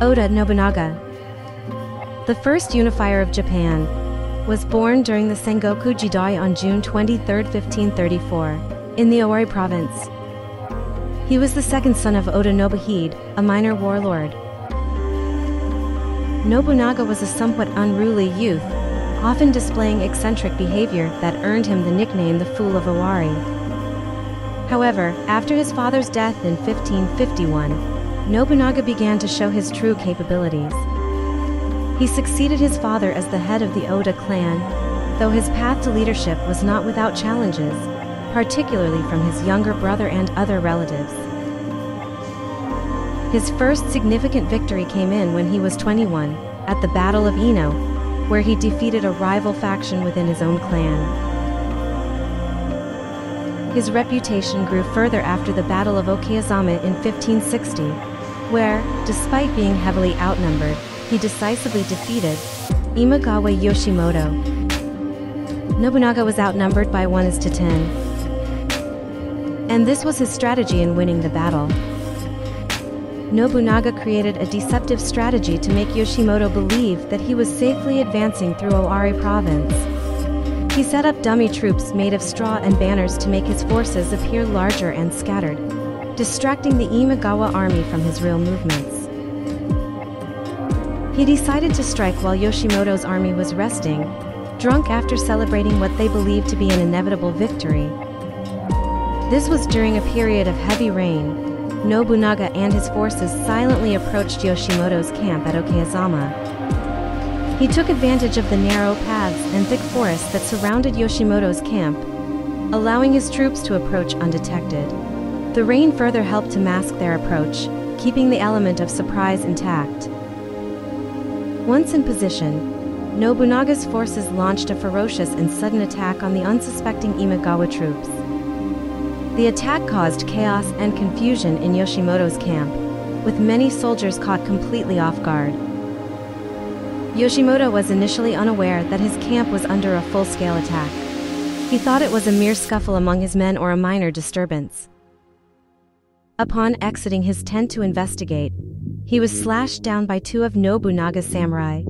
Oda Nobunaga, the first unifier of Japan, was born during the Sengoku Jidai on June 23, 1534, in the Owari province. He was the second son of Oda Nobuhide, a minor warlord. Nobunaga was a somewhat unruly youth, often displaying eccentric behavior that earned him the nickname the Fool of Owari. However, after his father's death in 1551, Nobunaga began to show his true capabilities. He succeeded his father as the head of the Oda clan, though his path to leadership was not without challenges, particularly from his younger brother and other relatives. His first significant victory came in when he was 21, at the Battle of Ino, where he defeated a rival faction within his own clan. His reputation grew further after the Battle of Okayazama in 1560, where, despite being heavily outnumbered, he decisively defeated Imagawa Yoshimoto. Nobunaga was outnumbered by 1:10. And this was his strategy in winning the battle. Nobunaga created a deceptive strategy to make Yoshimoto believe that he was safely advancing through Owari province. He set up dummy troops made of straw and banners to make his forces appear larger and scattered, distracting the Imagawa army from his real movements. He decided to strike while Yoshimoto's army was resting, drunk after celebrating what they believed to be an inevitable victory. This was during a period of heavy rain. Nobunaga and his forces silently approached Yoshimoto's camp at Okayazama. He took advantage of the narrow paths and thick forests that surrounded Yoshimoto's camp, allowing his troops to approach undetected. The rain further helped to mask their approach, keeping the element of surprise intact. Once in position, Nobunaga's forces launched a ferocious and sudden attack on the unsuspecting Imagawa troops. The attack caused chaos and confusion in Yoshimoto's camp, with many soldiers caught completely off guard. Yoshimoto was initially unaware that his camp was under a full-scale attack. He thought it was a mere scuffle among his men or a minor disturbance. Upon exiting his tent to investigate, he was slashed down by two of Nobunaga's samurai,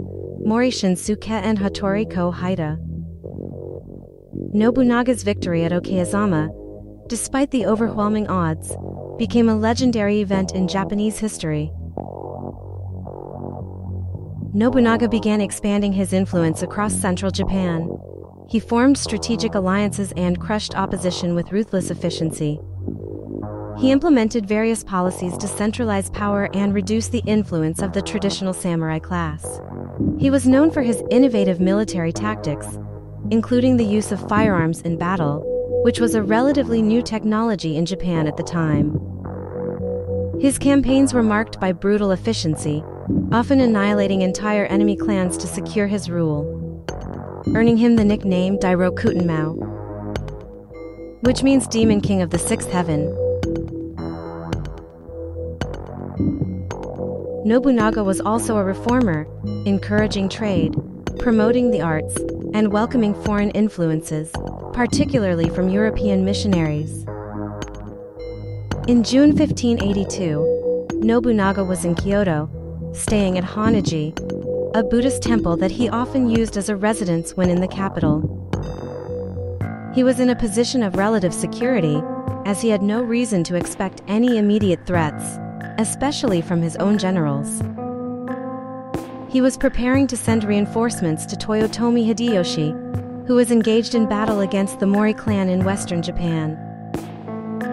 Mori Shinsuke and Hatoriko Haida. Nobunaga's victory at Okayazama, despite the overwhelming odds, became a legendary event in Japanese history. Nobunaga began expanding his influence across central Japan. He formed strategic alliances and crushed opposition with ruthless efficiency. He implemented various policies to centralize power and reduce the influence of the traditional samurai class. He was known for his innovative military tactics, including the use of firearms in battle, which was a relatively new technology in Japan at the time. His campaigns were marked by brutal efficiency, often annihilating entire enemy clans to secure his rule, earning him the nickname Dairokutenmao, which means Demon King of the Sixth Heaven. Nobunaga was also a reformer, encouraging trade, promoting the arts, and welcoming foreign influences, particularly from European missionaries. In June 1582, Nobunaga was in Kyoto, staying at Honnoji, a Buddhist temple that he often used as a residence when in the capital. He was in a position of relative security, as he had no reason to expect any immediate threats, especially from his own generals. He was preparing to send reinforcements to Toyotomi Hideyoshi, who was engaged in battle against the Mori clan in western Japan.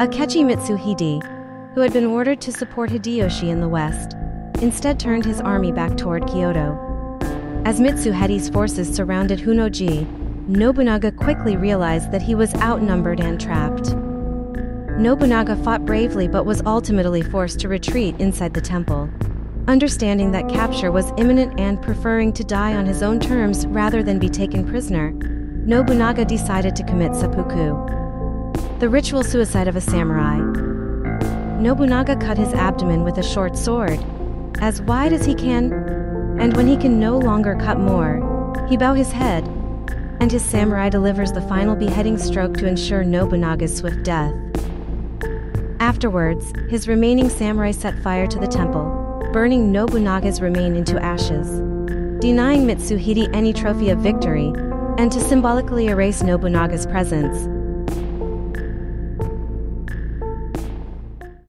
Akechi Mitsuhide, who had been ordered to support Hideyoshi in the west, instead turned his army back toward Kyoto. As Mitsuhide's forces surrounded Honnoji, Nobunaga quickly realized that he was outnumbered and trapped. Nobunaga fought bravely but was ultimately forced to retreat inside the temple. Understanding that capture was imminent and preferring to die on his own terms rather than be taken prisoner, Nobunaga decided to commit seppuku, the ritual suicide of a samurai. Nobunaga cut his abdomen with a short sword, as wide as he can, and when he can no longer cut more, he bows his head, and his samurai delivers the final beheading stroke to ensure Nobunaga's swift death. Afterwards, his remaining samurai set fire to the temple, burning Nobunaga's remain into ashes, denying Mitsuhide any trophy of victory, and to symbolically erase Nobunaga's presence,